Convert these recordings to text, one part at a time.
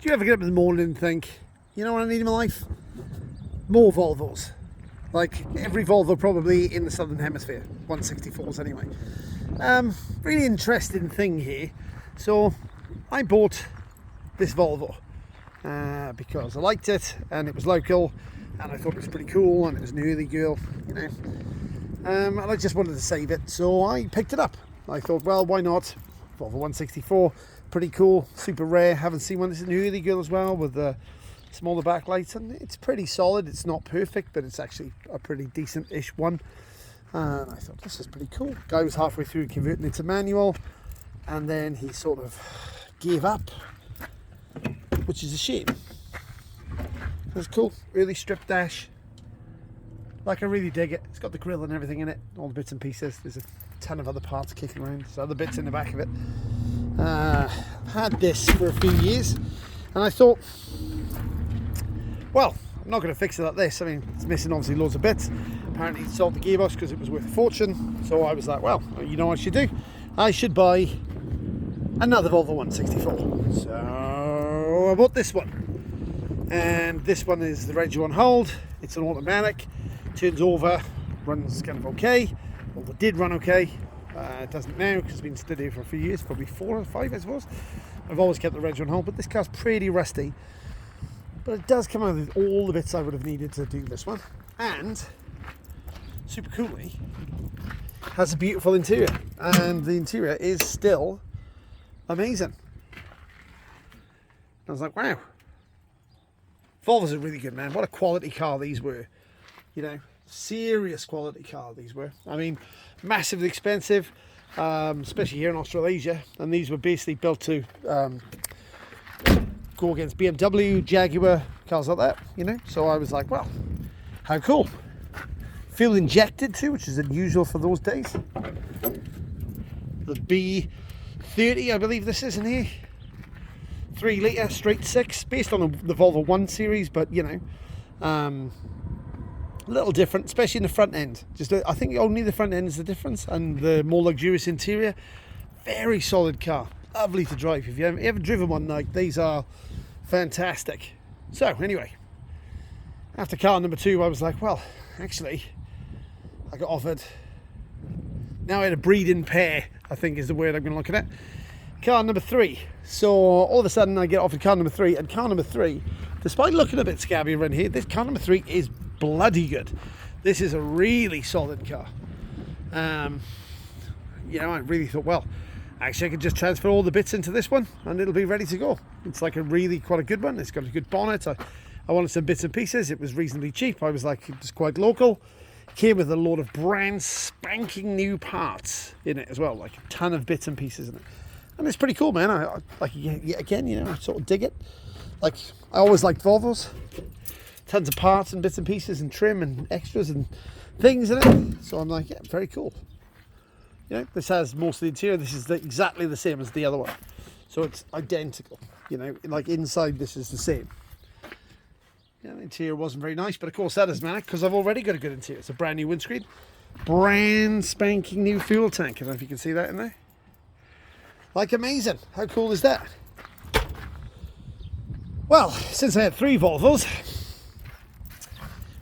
Do you ever get up in the morning and think, you know what I need in my life? More Volvos. Like every Volvo probably in the Southern Hemisphere. 164s anyway. Really interesting thing here. So I bought this Volvo because I liked it and it was local and I thought it was pretty cool and it was an early girl, you know. And I just wanted to save it, so I picked it up. I thought, well, why not? Volvo 164, pretty cool, super rare. Haven't seen one. It's an early girl as well with the smaller backlights, and it's pretty solid. It's not perfect, but it's actually a pretty decent-ish one. And I thought, this is pretty cool. Guy was halfway through converting it to manual, and then he sort of gave up, which is a shame. It's cool, early strip dash. Like, I really dig it. It's got the grille and everything in it, all the bits and pieces. There's a ton of other parts kicking around. There's other bits in the back of it. I've had this for a few years, and I thought, well, I'm not going to fix it like this. I mean, it's missing obviously loads of bits. Apparently, it sold the gearbox because it was worth a fortune. So I was like, well, you know what I should do? I should buy another Volvo 164. So I bought this one. And this one is the Reg 1 hold. It's an automatic. Turns over, runs kind of okay. Well, it did run okay. It doesn't now because it's been stood here for a few years, probably 4 or 5, I suppose. I've always kept the Reg 1 hold, but this car's pretty rusty. But it does come out with all the bits I would have needed to do this one. And, super coolly, has a beautiful interior. And the interior is still amazing. I was like, wow. Volvos are really good, man. What a quality car these were. You know, serious quality car these were. I mean, massively expensive, especially here in Australasia. And these were basically built to go against BMW, Jaguar, cars like that, you know. So I was like, well, how cool. Fuel injected too, which is unusual for those days. The B30, I believe this is in here. 3 litre straight 6, based on the Volvo 1 series, but you know, a little different, especially in the front end. I think only the front end is the difference, and the more luxurious interior. Very solid car, lovely to drive. If you haven't ever driven one, like these are fantastic. So anyway, after car number 2, I was like, well, actually, I got offered. Now I had a breeding pair, I think is the word I'm going to look at. Car number 3. So all of a sudden I get offered car number 3, and car number 3, despite looking a bit scabby around here, this car number 3 is bloody good. This is a really solid car. You know, I really thought, well, actually I could just transfer all the bits into this one and it'll be ready to go. It's like quite a good one. It's got a good bonnet. I wanted some bits and pieces. It was reasonably cheap. I was like, it was quite local. Came with a lot of brand spanking new parts in it as well, like a ton of bits and pieces in it. And it's pretty cool, man. I like, yet again, you know, I sort of dig it. Like, I always liked Volvos. Tons of parts and bits and pieces and trim and extras and things in it. So I'm like, yeah, very cool. You know, this has most of the interior. This is exactly the same as the other one. So it's identical. You know, like inside this is the same. Yeah, the interior wasn't very nice, but of course that doesn't matter because I've already got a good interior. It's a brand new windscreen. Brand spanking new fuel tank. I don't know if you can see that in there. Like, amazing. How cool is that? Well, since I had 3 Volvos,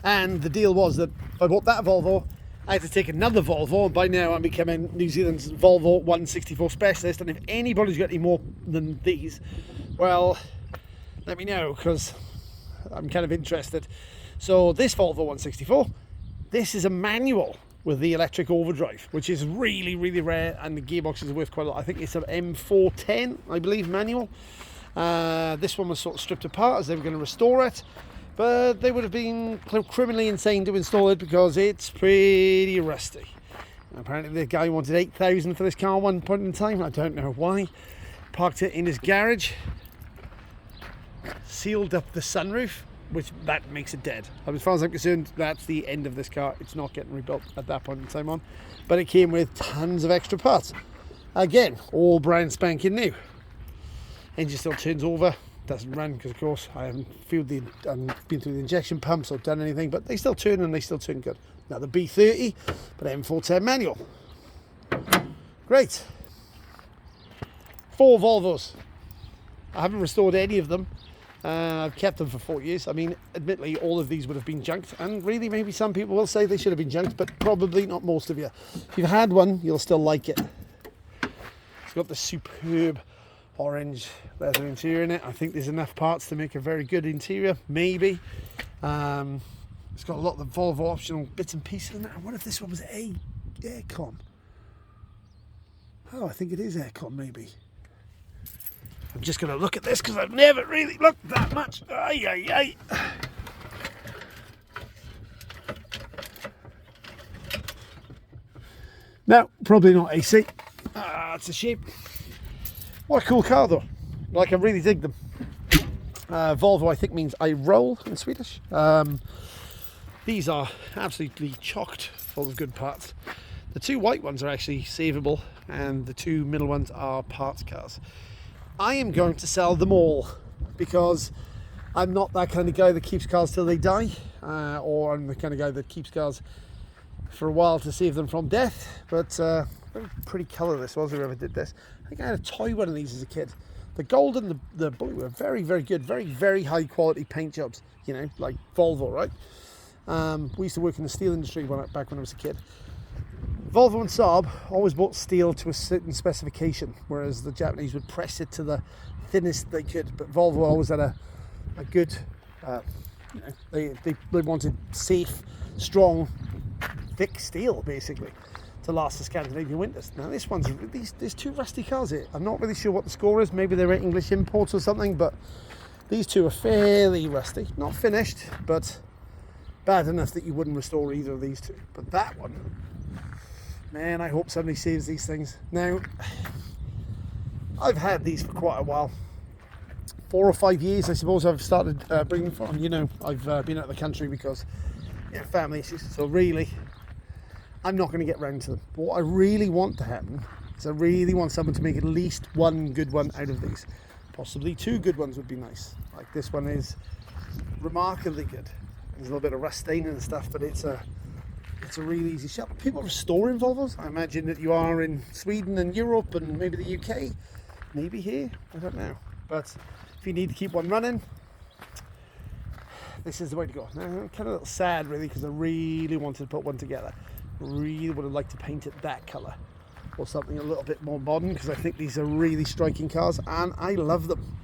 and the deal was that if I bought that Volvo, I had to take another Volvo, and by now I'm becoming New Zealand's Volvo 164 specialist, and if anybody's got any more than these, well, let me know, because I'm kind of interested. So this Volvo 164, this is a manual with the electric overdrive, which is really, really rare, and the gearbox is worth quite a lot. I think it's an M410, I believe, manual. This one was sort of stripped apart as they were going to restore it, but they would have been criminally insane to install it because it's pretty rusty. Apparently the guy wanted 8,000 for this car at one point in time. I don't know why. Parked it in his garage, sealed up the sunroof, which that makes it dead. As far as I'm concerned, that's the end of this car. It's not getting rebuilt at that point in time on. But it came with tons of extra parts. Again, all brand spanking new. Engine still turns over, doesn't run because of course I haven't been through the injection pumps or done anything, but they still turn and they still turn good. Now the B30, but M410 manual. Great. 4 Volvos. I haven't restored any of them. I've kept them for 4 years. I mean, admittedly, all of these would have been junked, and really maybe some people will say they should have been junked, but probably not most of you. If you've had one, you'll still like it. It's got the superb orange leather interior in it. I think there's enough parts to make a very good interior, maybe. It's got a lot of the Volvo optional bits and pieces in it. I wonder if this one was aircon. Oh, I think it is aircon, maybe. I'm just going to look at this because I've never really looked that much. Ay, ay, ay. No, probably not AC. It's a shame. What a cool car though. Like, I really dig them. Volvo, I think, means I roll in Swedish. These are absolutely chocked full of good parts. The two white ones are actually savable, and the two middle ones are parts cars. I am going to sell them all because I'm not that kind of guy that keeps cars till they die, or I'm the kind of guy that keeps cars for a while to save them from death. But very pretty colour this was, whoever did this. I think I had a toy one of these as a kid. The gold and the blue were very, very good, very, very high quality paint jobs, you know, like Volvo, right? We used to work in the steel industry back when I was a kid. Volvo and Saab always bought steel to a certain specification, whereas the Japanese would press it to the thinnest they could. But Volvo always had a good, you know, they wanted safe, strong, thick steel basically to last the Scandinavian winters. Now this one's there's two rusty cars here. I'm not really sure what the score is. Maybe they're English imports or something, but these two are fairly rusty. Not finished, but bad enough that you wouldn't restore either of these two. But that one, man, I hope somebody saves these things. Now, I've had these for quite a while. 4 or 5 years, I suppose, I've started bringing them from. You know, I've been out of the country because, you know, family issues. So really, I'm not going to get round to them. But what I really want to happen is I really want someone to make at least one good one out of these. Possibly 2 good ones would be nice. Like this one is remarkably good. There's a little bit of rust stain and stuff, but it's a really easy shop. People restoring Volvos. I imagine that you are in Sweden and Europe and maybe the UK, maybe here, I don't know. But if you need to keep one running, this is the way to go. Now, I'm kind of a little sad really because I really wanted to put one together. Really would have liked to paint it that colour or something a little bit more modern, because I think these are really striking cars and I love them.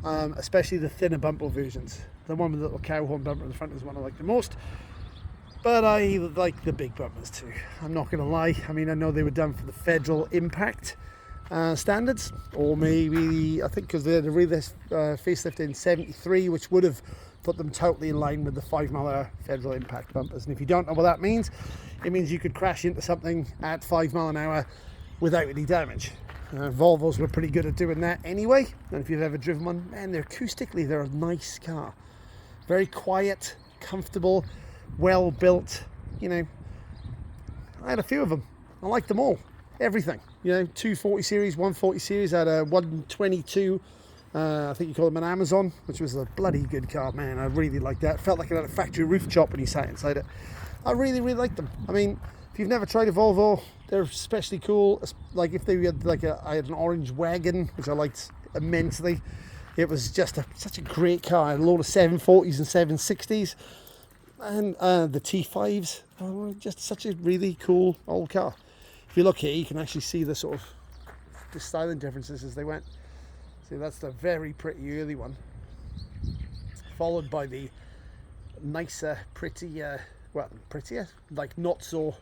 Especially the thinner bumper versions. The one with the little cow horn bumper in the front is one I like the most. But I like the big bumpers too. I'm not going to lie. I mean, I know they were done for the federal impact standards, or maybe, I think because they had a facelift in 73, which would have put them totally in line with the 5-mile-an-hour federal impact bumpers. And if you don't know what that means, it means you could crash into something at 5 miles an hour without any damage. Volvos were pretty good at doing that anyway, and if you've ever driven one, man, they're acoustically, they're a nice car. Very quiet, comfortable, well built, you know. I had a few of them. I liked them all. Everything, you know, 240 series, 140 series. I had a 122, I think you call them an Amazon, which was a bloody good car, man. I really liked that. Felt like it had a factory roof top when you sat inside it. I really, really liked them. I mean, if you've never tried a Volvo, they're especially cool. Like if they had I had an orange wagon, which I liked immensely. It was just such a great car. I had a load of 740s and 760s. And the T5s are just such a really cool old car. If you look here, you can actually see the sort of the styling differences as they went. See, that's the very pretty early one, followed by the nicer, prettier, like not so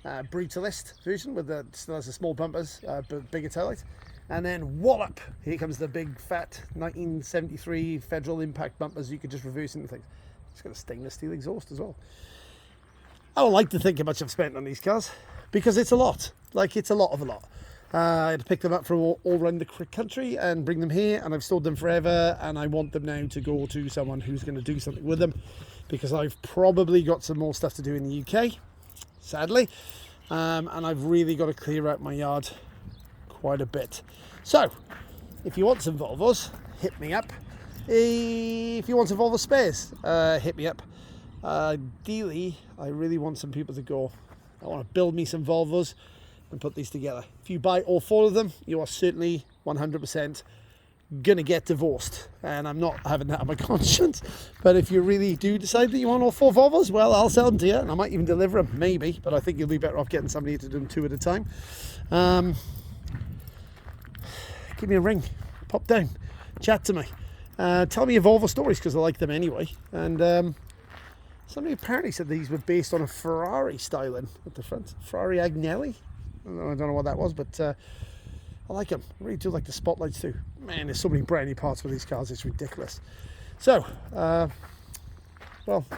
brutalist version with the still has the small bumpers, but bigger taillights. And then wallop, here comes the big fat 1973 federal impact bumpers you could just reverse into things. It's got a stainless steel exhaust as well. I don't like to think how much I've spent on these cars because it's a lot. Like, it's a lot of a lot. I had to pick them up from all around the country and bring them here, and I've stored them forever, and I want them now to go to someone who's going to do something with them, because I've probably got some more stuff to do in the UK, sadly, and I've really got to clear out my yard quite a bit. So if you want some Volvos, hit me up. If you want some Volvo spares, hit me up. Ideally, I really want some people to go, I want to build me some Volvos and put these together. If you buy all 4 of them, you are certainly 100% gonna get divorced, and I'm not having that on my conscience. But if you really do decide that you want all 4 Volvos, well, I'll sell them to you, and I might even deliver them, maybe. But I think you'll be better off getting somebody to do them 2 at a time. Give me a ring, pop down, chat to me, tell me your Volvo stories, because I like them anyway. And somebody apparently said these were based on a Ferrari styling at the front, Ferrari Agnelli. I don't know what that was, but I like them. I really do like the spotlights too. Man, there's so many brand new parts for these cars, it's ridiculous. So, well, I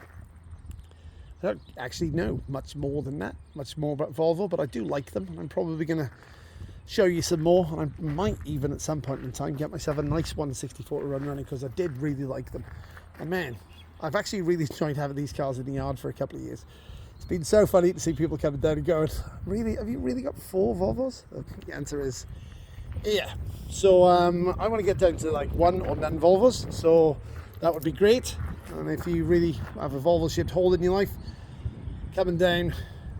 don't actually know much more than that, much more about Volvo, but I do like them. I'm probably going to show you some more, and I might even at some point in time get myself a nice 164 to run running, because I did really like them. And man, I've actually really enjoyed having these cars in the yard for a couple of years. It's been so funny to see people coming down and going, really, have you really got 4 Volvos? The answer is yeah. So I want to get down to like 1 or none Volvos, so that would be great. And if you really have a Volvo shaped hole in your life, coming down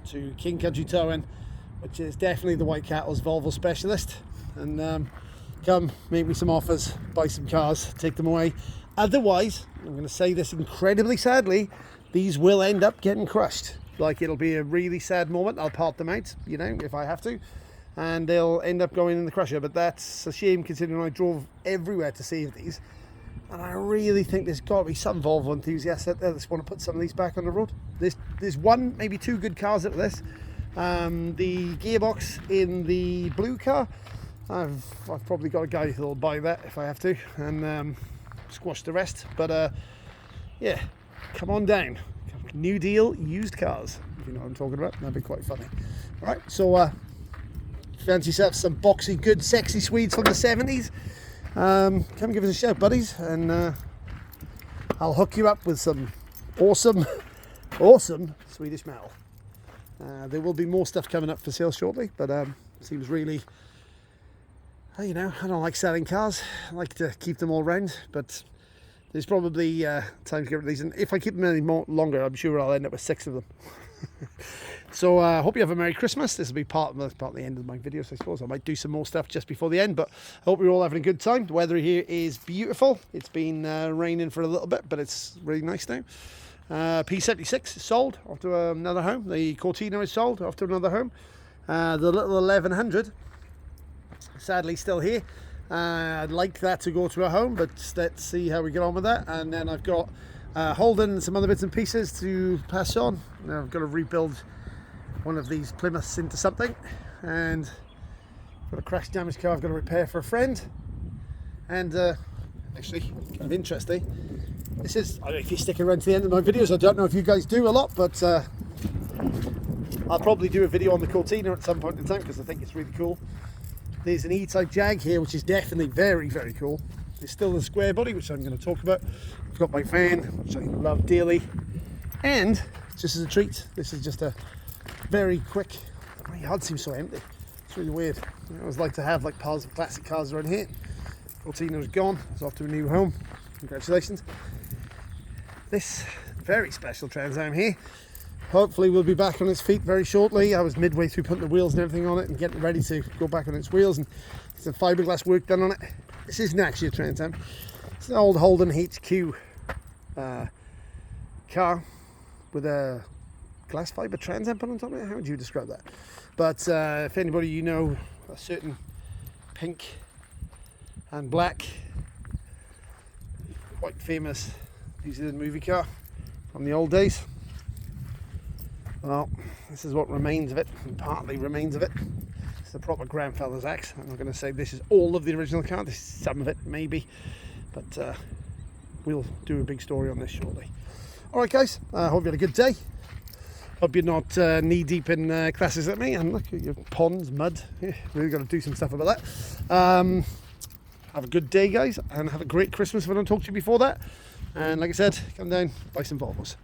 to King Country Towing, which is definitely the White Cattle's Volvo specialist, and come make me some offers, buy some cars, take them away. Otherwise, I'm going to say this incredibly sadly, these will end up getting crushed. Like, it'll be a really sad moment. I'll part them out, you know, if I have to, and they'll end up going in the crusher. But that's a shame, considering I drove everywhere to save these, and I really think there's got to be some Volvo enthusiasts out there that just want to put some of these back on the road. There's 1, maybe 2 good cars out of this. The gearbox in the blue car, I've probably got a guy who'll buy that if I have to, and squash the rest. But yeah, come on down. New deal used cars, if you know what I'm talking about. That'd be quite funny. All right, so fancy yourself some boxy, good, sexy Swedes from the 70s. Come give us a shout, buddies, and I'll hook you up with some awesome Swedish metal. There will be more stuff coming up for sale shortly, but seems really, you know, I don't like selling cars. I like to keep them all round, but there's probably time to get rid of these, and if I keep them any more longer, I'm sure I'll end up with 6 of them. So I hope you have a Merry Christmas. This will be part of the end of my videos, I suppose. I might do some more stuff just before the end, but I hope you're all having a good time. The weather here is beautiful. It's been raining for a little bit, but it's really nice now. P76 is sold off to another home. The Cortina is sold off to another home. The little 1100, sadly still here. I'd like that to go to a home, but let's see how we get on with that. And then I've got Holden and some other bits and pieces to pass on. Now I've got to rebuild one of these Plymouths into something, and I've got a crash damaged car I've got to repair for a friend. And actually, kind of interesting, this is, I don't know if you stick around to the end of my videos, I don't know if you guys do a lot, but I'll probably do a video on the Cortina at some point in time, because I think it's really cool. There's an E-Type Jag here, which is definitely very, very cool. There's still the square body, which I'm going to talk about. I've got my van, which I love dearly. And just as a treat, this is just a very quick, my yard seems so empty. It's really weird. I always like to have like piles of classic cars around here. Cortina's gone, it's off to a new home. Congratulations. This very special Trans Am here, hopefully we'll be back on its feet very shortly. I was midway through putting the wheels and everything on it and getting ready to go back on its wheels, and some fiberglass work done on it. This isn't actually a Trans Am. It's an old Holden HQ car with a glass fiber Trans Am put on top of it. How would you describe that? But if anybody you know, a certain pink and black, quite famous New Zealand movie car from the old days. Well, this is what remains of it, and partly remains of it. It's the proper grandfather's axe. I'm not going to say this is all of the original car, this is some of it maybe, but we'll do a big story on this shortly. Alright guys, I hope you had a good day. Hope you're not knee deep in classes like me, and look at your ponds, mud. Yeah, really got to do some stuff about that. Have a good day guys, and have a great Christmas if I don't talk to you before that. And like I said, come down, buy some Volvos.